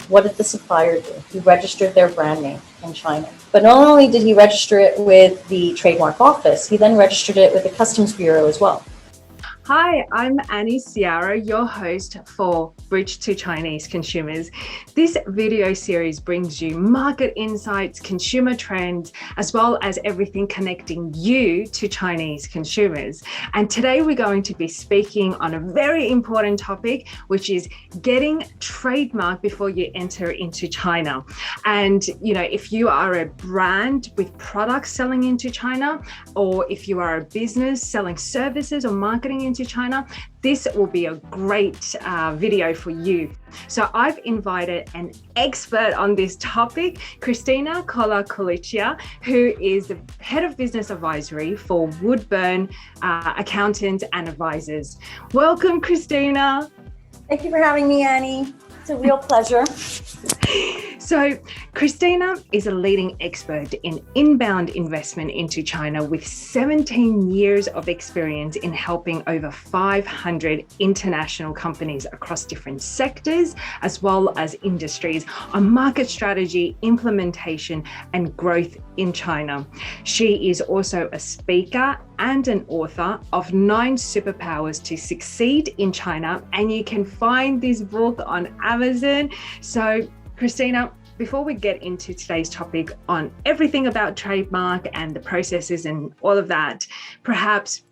What did the supplier do? He registered their brand name in China. But not only did he register it with the trademark office, he then registered it with the Customs Bureau as well. Hi, I'm Annie Ciara, your host for Bridge to Chinese Consumers. This video series brings you market insights, consumer trends, as well as everything connecting you to Chinese consumers. And today we're going to be speaking on a very important topic, which is getting trademark before you enter into China. And, if you are a brand with products selling into China, or if you are a business selling services or marketing into China, this will be a great video for you. So I've invited an expert on this topic, Christina Kolar-Kolicea, who is the head of business advisory for Woodburn Accountants and Advisors. Welcome, Christina. Thank you for having me, Annie. It's a real pleasure. So Christina is a leading expert in inbound investment into China with 17 years of experience in helping over 500 international companies across different sectors as well as industries on market strategy, implementation, and growth in China. She is also a speaker and an author of 9 Superpowers to Succeed in China, and you can find this book on Amazon. So Christina, before we get into today's topic on everything about trademark and the processes and all of that, perhaps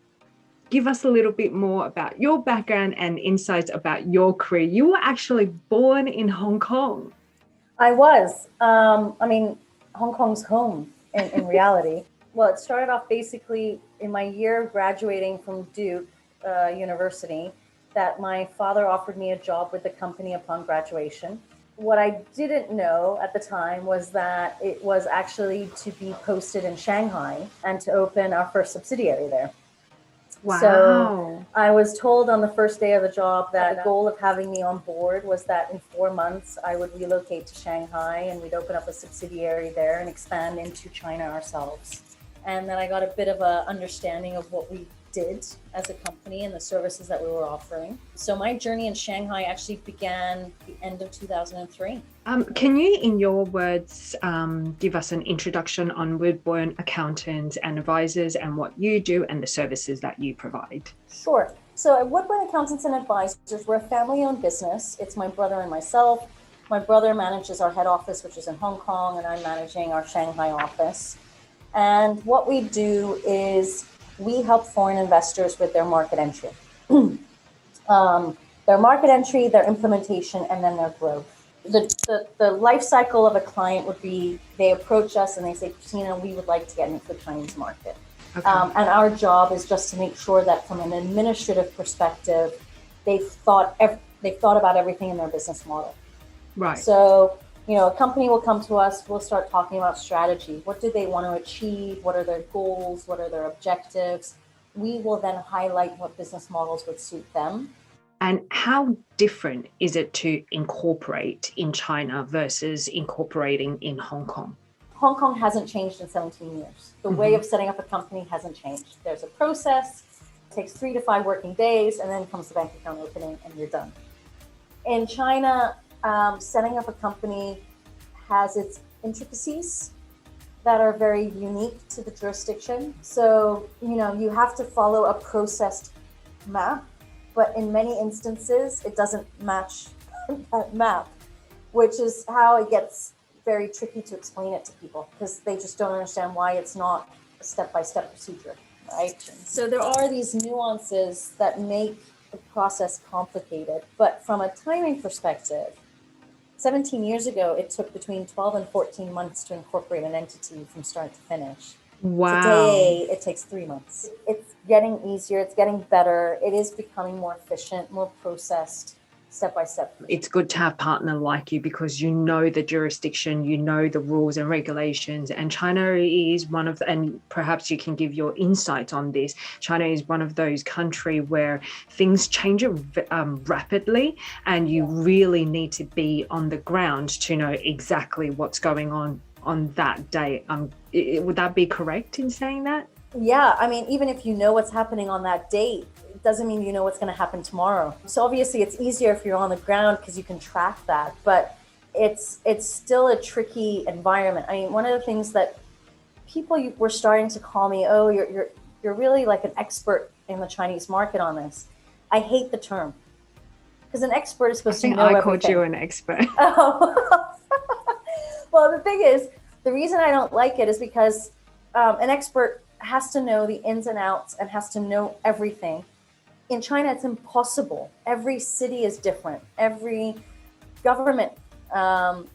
give us a little bit more about your background and insights about your career. You were actually born in Hong Kong. I was. Hong Kong's home in reality. Well, it started off basically in my year graduating from Duke University that my father offered me a job with the company upon graduation. What I didn't know at the time was that it was actually to be posted in Shanghai and to open our first subsidiary there. Wow. So I was told on the first day of the job that the goal of having me on board was that in 4 months I would relocate to Shanghai and we'd open up a subsidiary there and expand into China ourselves. And then I got a bit of an understanding of what we did as a company and the services that we were offering. So my journey in Shanghai actually began the end of 2003. Can you, in your words, give us an introduction on Woodburn Accountants and Advisors and what you do and the services that you provide? Sure. So at Woodburn Accountants and Advisors, we're a family-owned business. It's my brother and myself. My brother manages our head office, which is in Hong Kong, and I'm managing our Shanghai office. And what we do is we help foreign investors with their market entry. Their market entry, their implementation, and then their growth. The life cycle of a client would be they approach us and they say, Christina, we would like to get into the Chinese market. Okay. And our job is just to make sure that from an administrative perspective, they've thought about everything in their business model. Right. So, a company will come to us, we'll start talking about strategy. What do they want to achieve? What are their goals? What are their objectives? We will then highlight what business models would suit them. And how different is it to incorporate in China versus incorporating in Hong Kong? Hong Kong hasn't changed in 17 years. The way of setting up a company hasn't changed. There's a process, it takes 3 to 5 working days, and then comes the bank account opening and you're done. In China, setting up a company has its intricacies that are very unique to the jurisdiction. So, you have to follow a processed map, but in many instances, it doesn't match that map, which is how it gets very tricky to explain it to people because they just don't understand why it's not a step-by-step procedure, right? So there are these nuances that make the process complicated, but from a timing perspective, 17 years ago, it took between 12 and 14 months to incorporate an entity from start to finish. Wow. Today, it takes 3 months. It's getting easier. It's getting better. It is becoming more efficient, more processed, step by step. It's good to have a partner like you because you know the jurisdiction, you know the rules and regulations. And China is one of, and perhaps you can give your insight on this, China is one of those countries where things change rapidly and you really need to be on the ground to know exactly what's going on that day. Would that be correct in saying that? Yeah, I mean, even if you know what's happening on that date, it doesn't mean you know what's going to happen tomorrow. So obviously, it's easier if you're on the ground because you can track that. But it's still a tricky environment. I mean, one of the things that people were starting to call me, oh, you're really like an expert in the Chinese market on this. I hate the term because an expert is I supposed to think know I everything. called you an expert. Oh. Well, the thing is, the reason I don't like it is because an expert has to know the ins and outs and has to know everything. In China, it's impossible. Every city is different. Government, um,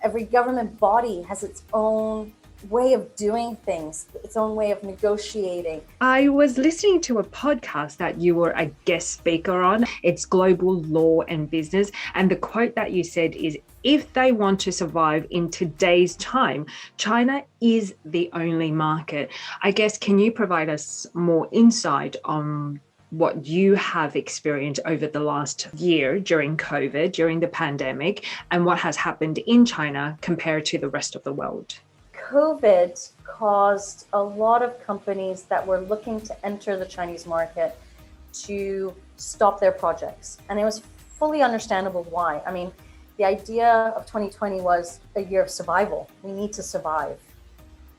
every government body has its own way of doing things, its own way of negotiating. I was listening to a podcast that you were a guest speaker on. It's Global Law and Business. And the quote that you said is, if they want to survive in today's time, China is the only market. I guess, can you provide us more insight on what you have experienced over the last year during COVID, during the pandemic, and what has happened in China compared to the rest of the world? COVID caused a lot of companies that were looking to enter the Chinese market to stop their projects. And it was fully understandable why. I mean, the idea of 2020 was a year of survival. We need to survive.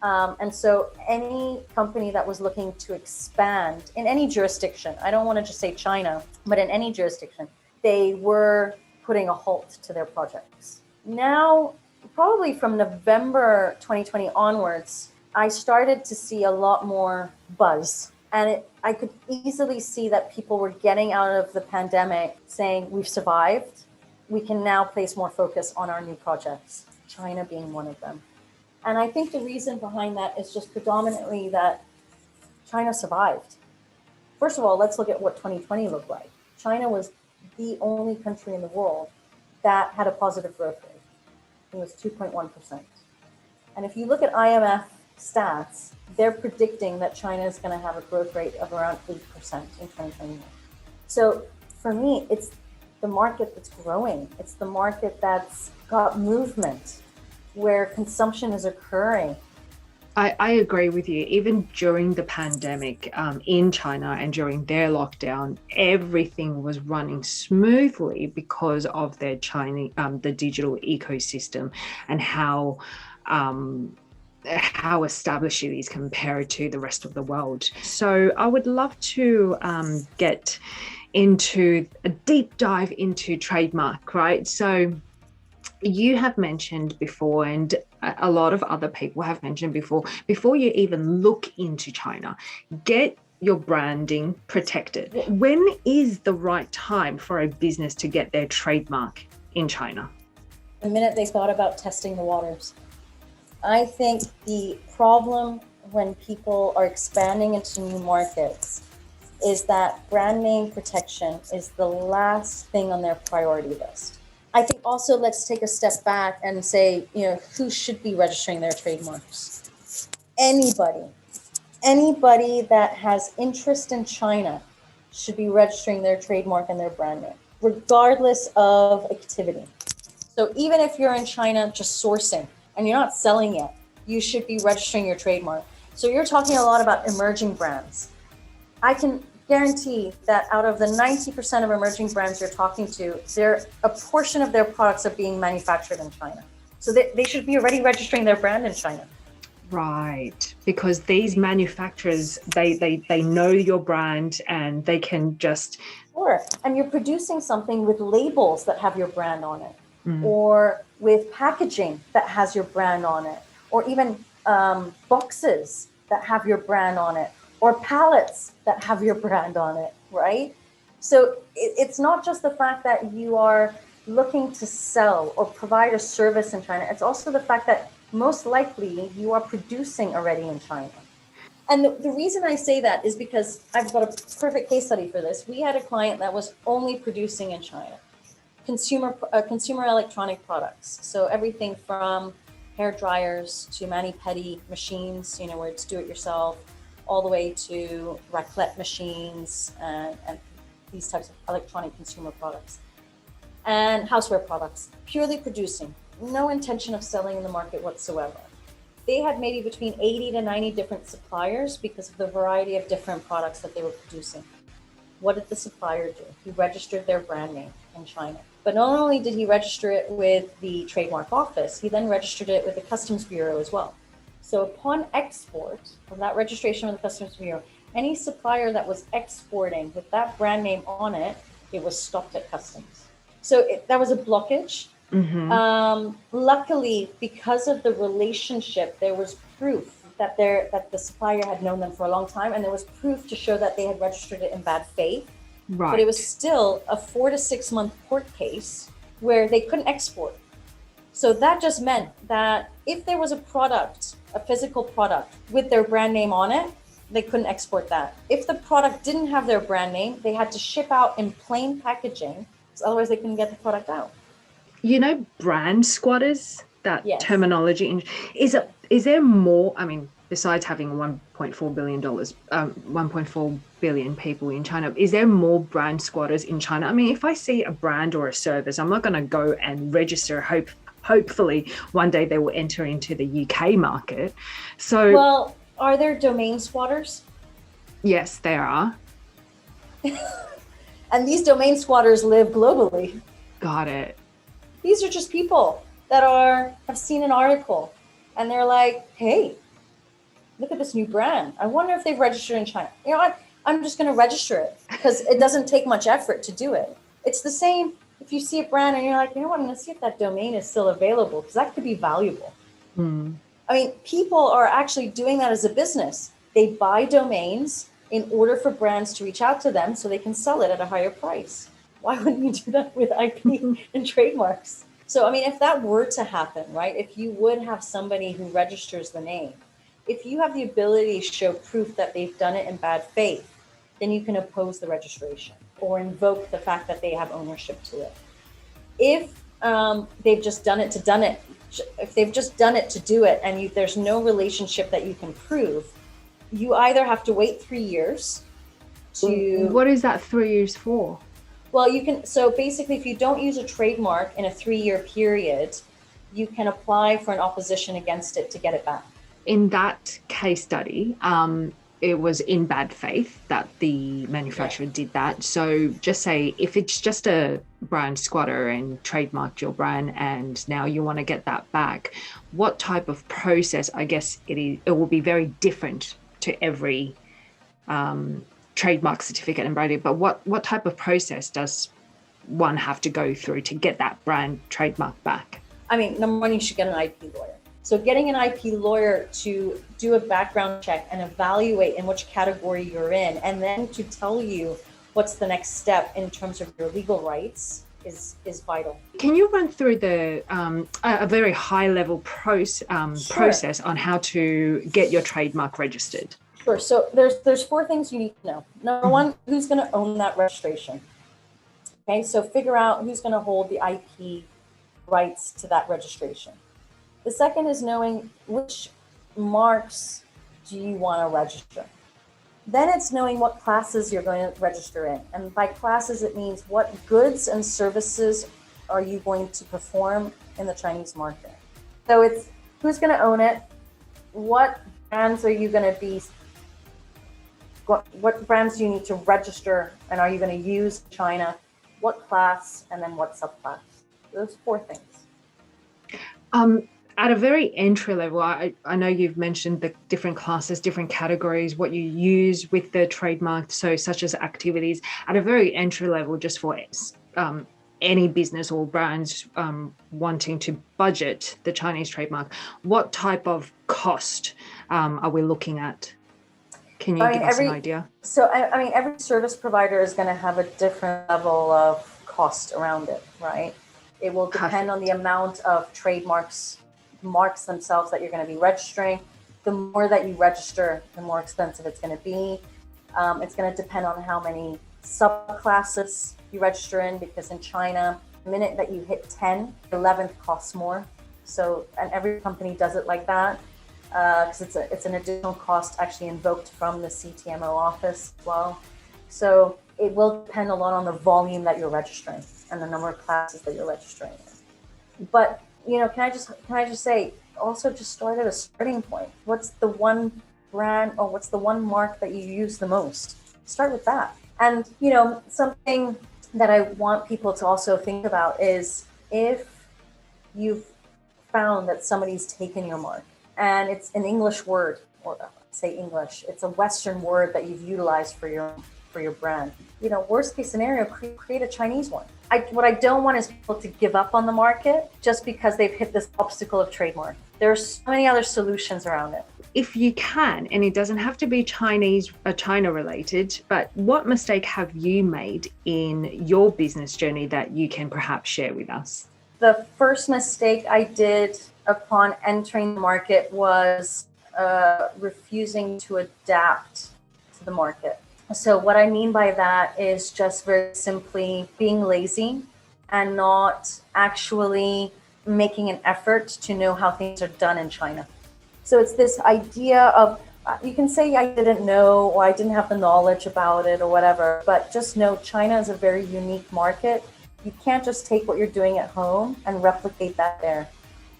And so any company that was looking to expand in any jurisdiction, I don't want to just say China, but in any jurisdiction, they were putting a halt to their projects. Now, probably from November 2020 onwards, I started to see a lot more buzz. And I could easily see that people were getting out of the pandemic saying, we've survived. We can now place more focus on our new projects, China being one of them. And I think the reason behind that is just predominantly that China survived. First of all, let's look at what 2020 looked like. China was the only country in the world that had a positive growth rate. It was 2.1%. And if you look at IMF stats, they're predicting that China is going to have a growth rate of around 8% in 2021. So for me, it's the market that's growing. It's the market that's got movement, where consumption is occurring. I agree with you. Even during the pandemic in China and during their lockdown, everything was running smoothly because of their the digital ecosystem and how established it is compared to the rest of the world. So I would love to get into a deep dive into trademark, right? So you have mentioned before, and a lot of other people have mentioned before you even look into China, get your branding protected. When is the right time for a business to get their trademark in China? The minute they thought about testing the waters. I think the problem when people are expanding into new markets is that brand name protection is the last thing on their priority list. I think also let's take a step back and say, who should be registering their trademarks? Anybody that has interest in China should be registering their trademark and their brand name, regardless of activity. So even if you're in China just sourcing and you're not selling yet, you should be registering your trademark. So you're talking a lot about emerging brands. I can guarantee that out of the 90% of emerging brands you're talking to, a portion of their products are being manufactured in China. So they should be already registering their brand in China. Right, because these manufacturers, they know your brand and they can just... Sure, and you're producing something with labels that have your brand on it, or with packaging that has your brand on it, or even boxes that have your brand on it, or pallets that have your brand on it, right? So it's not just the fact that you are looking to sell or provide a service in China. It's also the fact that most likely you are producing already in China. And the reason I say that is because I've got a perfect case study for this. We had a client that was only producing in China, consumer electronic products. So everything from hair dryers to mani-pedi machines, where it's do-it-yourself, all the way to raclette machines and these types of electronic consumer products and houseware products, purely producing, no intention of selling in the market whatsoever. They had maybe between 80 to 90 different suppliers because of the variety of different products that they were producing. What did the supplier do? He registered their brand name in China. But not only did he register it with the trademark office, he then registered it with the Customs Bureau as well. So upon export from that registration with the Customs Bureau, any supplier that was exporting with that brand name on it, it was stopped at customs. So that was a blockage. Luckily, because of the relationship, there was proof that the supplier had known them for a long time, and there was proof to show that they had registered it in bad faith. Right. But it was still a 4 to 6 month court case where they couldn't export. So that just meant that if there was a product, a physical product with their brand name on it, they couldn't export that. If the product didn't have their brand name, they had to ship out in plain packaging, so otherwise they couldn't get the product out. You know, brand squatters, that Yes. terminology, is there more, I mean, besides having $1.4 billion, 1.4 billion people in China, is there more brand squatters in China? I mean, if I see a brand or a service, I'm not going to go and register. Hopefully one day they will enter into the UK market. So, Well, are there domain squatters? yes, there are. And these domain squatters live globally. Got it. These are just people that have seen an article and they're like, hey, look at this new brand. I wonder if they've registered in China. You know what? I'm just going to register it because it doesn't take much effort to do it. It's the same if you see a brand and you're like, you know what? I'm going to see if that domain is still available because that could be valuable. I mean, people are actually doing that as a business. They buy domains in order for brands to reach out to them so they can sell it at a higher price. Why wouldn't you do that with IP and trademarks? So, I mean, if that were to happen, right, if you would have somebody who registers the name, if you have the ability to show proof that they've done it in bad faith, then you can oppose the registration or invoke the fact that they have ownership to it. If they've just done it to do it and there's no relationship that you can prove, you either have to wait 3 years to... What is that 3 years for? Well, you can, so basically if you don't use a trademark in a 3-year period, you can apply for an opposition against it to get it back. In that case study, it was in bad faith that the manufacturer did that. So just say if it's just a brand squatter and trademarked your brand and now you want to get that back, what type of process, I guess it will be very different to every trademark certificate and branding, but what type of process does one have to go through to get that brand trademark back? I mean, number one, you should get an IP lawyer. So getting an IP lawyer to do a background check and evaluate in which category you're in, and then to tell you what's the next step in terms of your legal rights is vital. Can you run through the a very high level process on how to get your trademark registered? Sure. So there's 4 things you need to know. Number one, who's going to own that registration? Okay, so figure out who's going to hold the IP rights to that registration. The second is knowing which marks do you want to register. Then it's knowing what classes you're going to register in. And by classes, it means what goods and services are you going to perform in the Chinese market. So it's who's going to own it, what brands are you going to be, what brands do you need to register and are you going to use in China, what class, and then what subclass. Those 4 things. At a very entry level, I know you've mentioned the different classes, different categories, what you use with the trademark, so such as activities. At a very entry level, just for any business or brands wanting to budget the Chinese trademark, what type of cost are we looking at? Can you give us an idea? So, I mean, every service provider is going to have a different level of cost around it, right? It will depend on the amount of marks themselves that you're going to be registering. The more that you register, the more expensive it's going to be. It's going to depend on how many subclasses you register in, because in China, the minute that you hit 10, the 11th costs more. So, and every company does it like that because it's an additional cost actually invoked from the CTMO office as well. So it will depend a lot on the volume that you're registering and the number of classes that you're registering in. But, you know, can I just say, also just start at a starting point. What's the one brand or what's the one mark that you use the most? Start with that. And, something that I want people to also think about is if you've found that somebody's taken your mark and it's an English word, or say English, it's a Western word that you've utilized for your brand. Worst case scenario, create a Chinese one. What I don't want is people to give up on the market just because they've hit this obstacle of trademark. There's so many other solutions around it. If you can, and it doesn't have to be China related, but what mistake have you made in your business journey that you can perhaps share with us? The first mistake I did upon entering the market was refusing to adapt to the market. So what I mean by that is just very simply being lazy and not actually making an effort to know how things are done in China. So it's this idea of, you can say I didn't know or I didn't have the knowledge about it or whatever, but just know China is a very unique market. You can't just take what you're doing at home and replicate that there.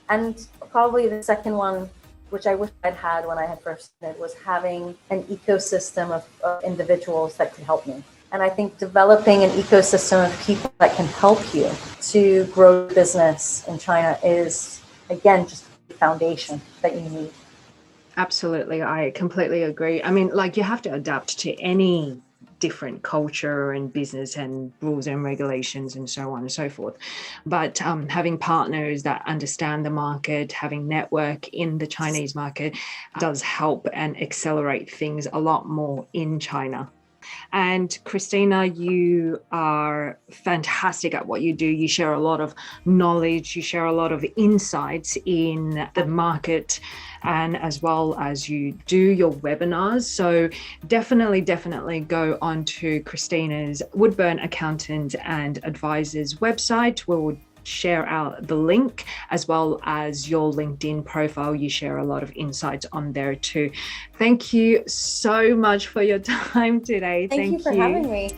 And probably the second one, which I wish I'd had when I had first started, was having an ecosystem of individuals that could help me. And I think developing an ecosystem of people that can help you to grow your business in China is, again, just the foundation that you need. Absolutely. I completely agree. I mean, you have to adapt to any different culture and business and rules and regulations and so on and so forth. But having partners that understand the market, having network in the Chinese market does help and accelerate things a lot more in China. And Christina, you are fantastic at what you do. You share a lot of knowledge, you share a lot of insights in the market, and as well as you do your webinars. So definitely go on to Christina's Woodburn Accountants and Advisors website. We will share out the link, as well as your LinkedIn profile. You share a lot of insights on there too. Thank you so much for your time today. Thank you for having me.